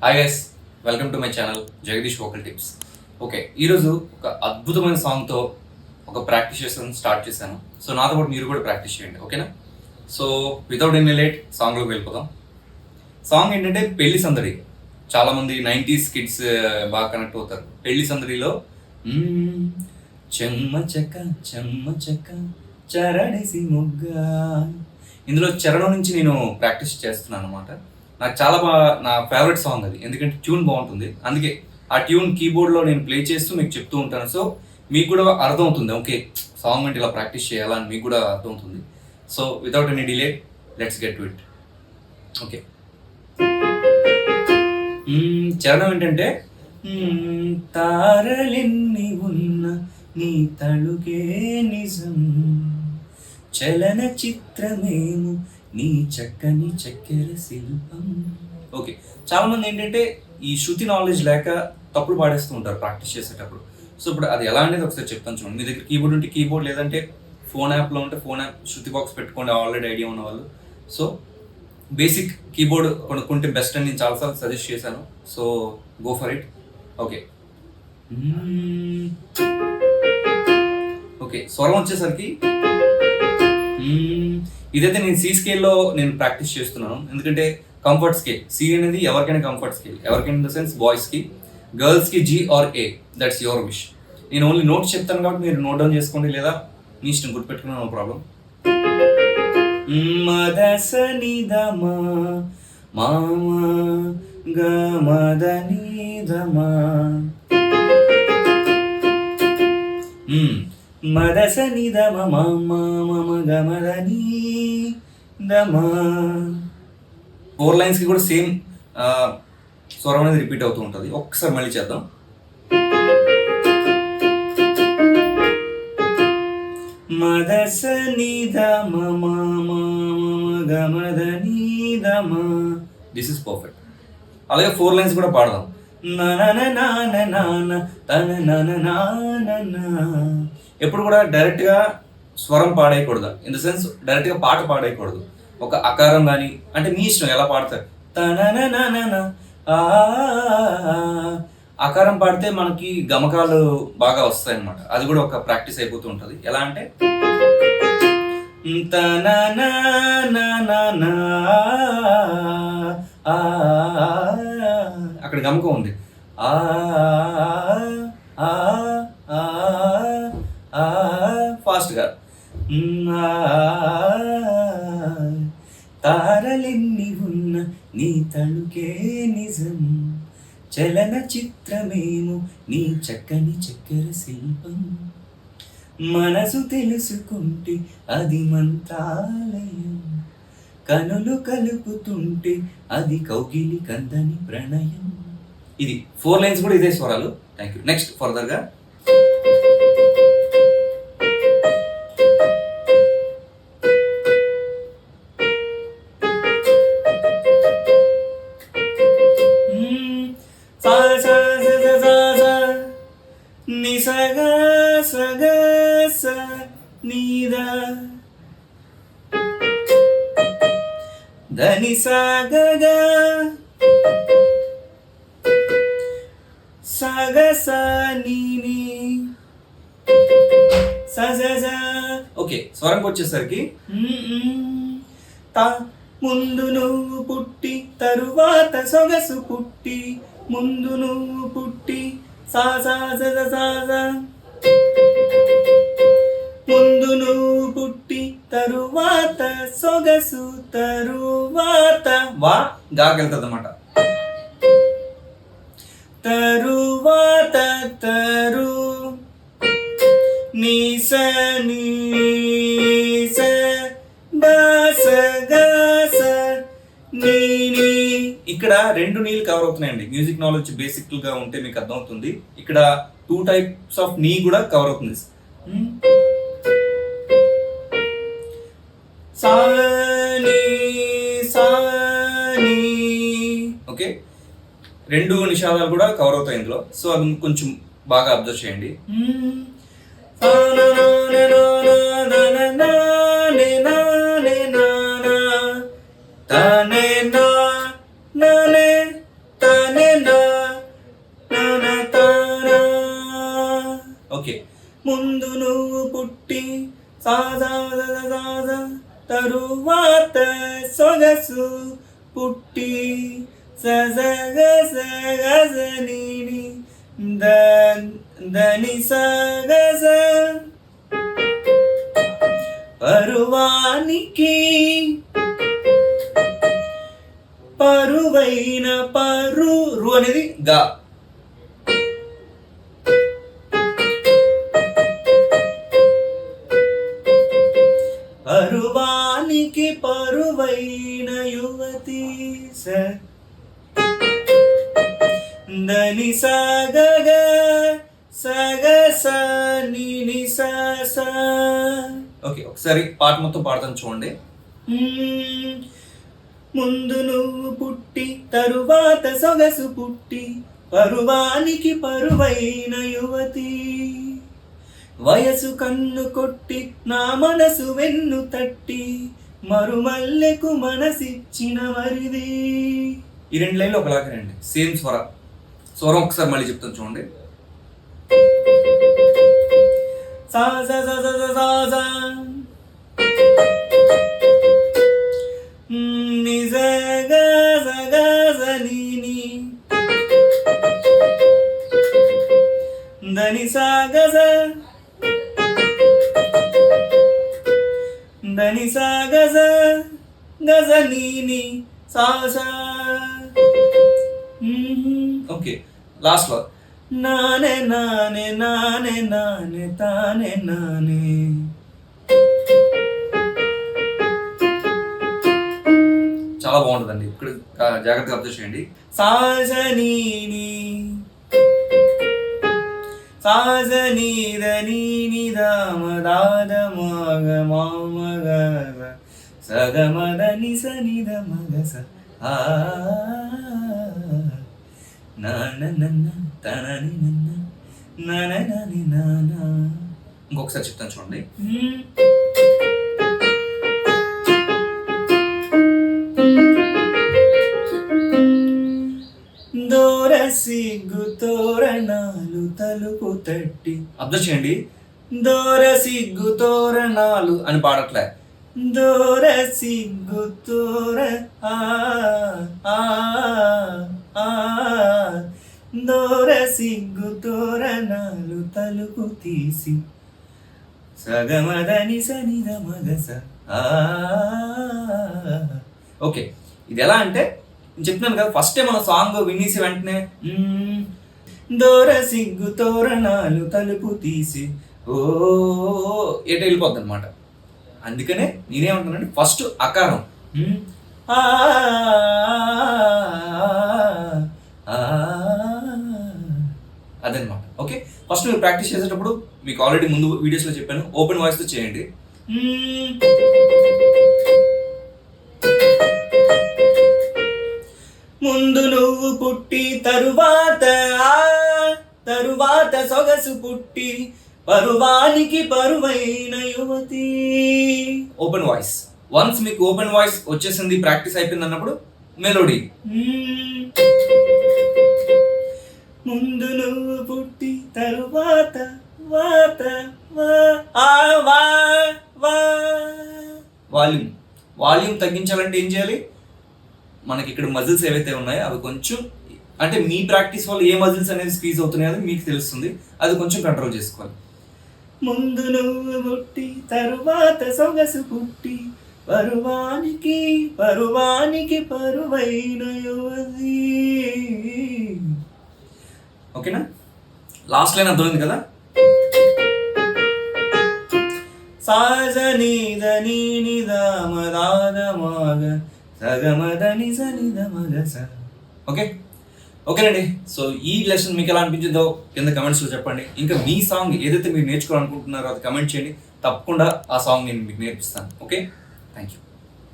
Hi guys, welcome to my channel Jagadish vocal tips. Okay, ఈరోజు ఒక అద్భుతమైన సాంగ్తో ఒక ప్రాక్టీస్ చేస్తాను స్టార్ట్ చేశాను. సో నాతో పాటు మీరు కూడా ప్రాక్టీస్ చేయండి, ఓకేనా? సో వితౌట్ ఎనీ లేట్ సాంగ్లోకి వెళ్ళిపోదాం. సాంగ్ ఏంటంటే పెళ్లి సందడి. చాలామంది 90s కిడ్స్ బాగా కనెక్ట్ అవుతారు. పెళ్లి సందడిలో చెమ్మ చెక్క చెమ్మ చెక్క చరణిసి ముగ్గా, ఇందులో చరణం నుంచి నేను ప్రాక్టీస్ చేస్తున్నాను అనమాట. నాకు చాలా బాగా నా ఫేవరెట్ సాంగ్ అది, ఎందుకంటే ట్యూన్ బాగుంటుంది. అందుకే ఆ ట్యూన్ కీబోర్డ్లో నేను ప్లే చేస్తూ మీకు చెప్తూ ఉంటాను. సో మీకు కూడా అర్థమవుతుంది, ఓకే సాంగ్ అంటే ఇలా ప్రాక్టీస్ చేయాలని మీకు కూడా అర్థమవుతుంది. So without any delay let's get to it. Okay, చరణం ఏంటంటే తారలెన్ని ఉన్న నీ తలుగే నిజం, చలన చిత్రమేము నీ చక్కని చక్కెర శిల్పం. ఓకే, చాలా మంది ఏంటంటే ఈ శృతి నాలెడ్జ్ లేక తప్పులు పాడేస్తూ ఉంటారు ప్రాక్టీస్ చేసేటప్పుడు. సో ఇప్పుడు అది ఎలా అనేది ఒకసారి చెప్తాను చూడండి. మీ దగ్గర కీబోర్డ్ ఉంటే కీబోర్డ్, లేదంటే ఫోన్ యాప్లో ఉంటే ఫోన్ యాప్ శృతి బాక్స్ పెట్టుకోండి ఆల్రెడీ ఐడియా ఉన్న వాళ్ళు. సో బేసిక్ కీబోర్డ్ కొనుక్కుంటే బెస్ట్ అని నేను చాలాసార్లు సజెస్ట్ చేశాను. So go for it. Okay okay, స్వరం వచ్చేసరికి ఇదైతే నేను సి స్కేల్లో నేను ప్రాక్టీస్ చేస్తున్నాను, ఎందుకంటే కంఫర్ట్ స్కేల్. సి అనేది ఎవరికైనా కంఫర్ట్ స్కేల్, ఎవరికైనా ఇన్ ద సెన్స్ బాయ్స్కి, గర్ల్స్కి G R A, that's your wish. నేను ఓన్లీ నోట్స్ చెప్తాను కాబట్టి మీరు నోట్ డౌన్ చేసుకోండి, లేదా మీ ఇష్టం గుర్తుపెట్టుకున్నా నో ప్రాబ్లం. మదసనిదమా మామా గమదనిదమా మదసనిదమ మామా మమ గమదని దమా. 4 లైన్స్కి కూడా సేమ్ స్వరం అనేది రిపీట్ అవుతూ ఉంటుంది. ఒక్కసారి మళ్ళీ చేద్దాం. మదసనిదమ మామా గమదని దమా. This is perfect. అలాగే 4 లైన్స్ కూడా పాడదాం. ఎప్పుడు కూడా డైరెక్ట్గా స్వరం పాడేయకూడదు, ఇన్ ద సెన్స్ డైరెక్ట్గా పాట పాడేయకూడదు. ఒక అకారం కానీ, అంటే మీ ఇష్టం ఎలా పాడతారు. అకారం పాడితే మనకి గమకాలు బాగా వస్తాయి అన్నమాట. అది కూడా ఒక ప్రాక్టీస్ అయిపోతూ ఉంటుంది. ఎలా అంటే అక్కడ గమకం ఉంది. ఫాస్ట్గా తారలెన్ని ఉన్న నీ తలుకే నిజం, చలన చిత్రమేము నీ చక్కని చక్కెర శిల్పం, మనసు తెలుసుకుంటే అది మంత్రాలయం, కనులు కలుపుతుంటే అది కౌగిలి కందని ప్రణయం. ఇది 4 లైన్స్ కూడా ఇదే స్వరాలు. Thank you. నెక్స్ట్ ఫర్దర్గా నిసగా సగా స నీదా ధని సాగగా సగస నీని సజ. ఓకే, స్వరంకి వచ్చేసరికి ముందు నువ్వు పుట్టి తరువాత సొగసు పుట్టి, ముందు నువ్వు పుట్టి సా సా స సా సా, ముందు నువ్వు పుట్టి తరువాత సొగసు తరువాత వా గాకెళ్తుంది అన్నమాట. తరువాత తరు నీస నీస దాస గాస నీని. ఇక్కడ 2 నీళ్ళు కవర్ అవుతున్నాయండి. మ్యూజిక్ నాలెడ్జ్ బేసిక్ గా ఉంటే మీకు అర్థమవుతుంది. ఇక్కడ 2 టైప్స్ ఆఫ్ నీ కూడా కవర్ అవుతుంది. సాని సాని. ఓకే, 2 నిషాదాలు కూడా కవర్ అవుతాయి ఇందులో. సో అది కొంచెం బాగా అబ్జర్వ్ చేయండి. తనే నా ననే తనే ముందు నువ్వు పుట్టి సాజా తరువాత సొగసు పుట్టి సజగజగజని దని సగజ పరువానికి పరువైన పరు రు అనేది గా పరువానికి పరువైన యువతి దని సగగ సగ ని స. ఓకే, ఒకసారి పాట మొత్తం పాడతాను చూడండి. ముందు నువ్వు పుట్టి తరువాత సొగసు పుట్టి పరువానికి పరువైన యువతి వయసు కన్ను కొట్టి నా మనసు వెన్ను తట్టి మరుమల్లెకు మనసిచ్చిన మరిది. ఈ 2 లైన్లు ఒకలాగే రండి, సేమ్ స్వరం ఒకసారి మళ్ళీ చెప్తాను చూడండి. సా సా సా సా సా సా ని స గ స గ స ని దని స గ స దని స గ స గ స ని సా సా. ఓకే, లాస్ట్ లో నానే నానే నానే నానే తానే నానే. చాలా బాగుంటుందండి, ఇక్కడ జాగ్రత్తగా అబ్జర్వ్ చేయండి. సాజనీ సాజనీ దని దామ దాద మగ మామగ సగమదని సని ద మగ స ఆ నాన నన్న తనని నన్న నన నని నాన. ఇంకొకసారి చెప్తాను చూడండి. దూర సిగ్గు తోరణాలు తలుపు తట్టి అబ్జర్వ్ చేయండి. దూర సిగ్గు తోరణాలు అని పాడట్లే, దూర సిగ్గు తోర దూర సిగ్గు తోరణాలు తలుపు తీసి సగమదని సనిద మగస. ఓకే, ఇది ఎలా అంటే నేను చెప్తున్నాను కదా, ఫస్ట్ టైం మన సాంగ్ వినేసి వెంటనే దూర సిగ్గు తోరణాలు తలుపు తీసి ఓ ఎట వెళ్ళిపోద్ది అనమాట. అందుకనే నేనేమంటున్నానంటే ఫస్ట్ అకారం అదనమాట. ఓకే, ఫస్ట్ మీరు ప్రాక్టీస్ చేసేటప్పుడు మీకు ఆల్రెడీ ముందు వీడియోస్లో చెప్పాను, ఓపెన్ వాయిస్తో చేయండి. ముందు నువ్వు పుట్టి తరువాత సొగసు పుట్టి పరువానికి పరువైన యువతి. Open voice. వన్స్ మీకు ఓపెన్ వాయిస్ వచ్చేసింది, ప్రాక్టీస్ అయిపోయింది అన్నప్పుడు మెలోడీ. ముందు నువ్వు పుట్టి తరువాత వాల్యూమ్ తగ్గించాలంటే ఏం చేయాలి? మనకి ఇక్కడ మజిల్స్ ఏవైతే ఉన్నాయో అవి కొంచెం, అంటే మీ ప్రాక్టీస్ వల్ల ఏ మజిల్స్ అనేది స్క్వీజ్ అవుతున్నాయో అది మీకు తెలుస్తుంది, అది కొంచెం కంట్రోల్ చేసుకోవాలి. ముందు నువ్వు పుట్టి తరువాత సొగసు పుట్టి పరువానికి పరువైన యువతి. ఓకేనా? లాస్ట్ లైన్ అర్థమైంది కదా? సాజనీదని నిదామదాదమాగ సగమదని సనిద మగస. ఓకే, ఓకేనండి. సో ఈ లెసన్ మీకు ఎలా అనిపించిందో కింద కమెంట్స్లో చెప్పండి. ఇంకా మీ సాంగ్ ఏదైతే మీరు నేర్చుకోవాలనుకుంటున్నారో అది కమెంట్ చేయండి, తప్పకుండా ఆ సాంగ్ నేను మీకు నేర్పిస్తాను. Okay, thank you.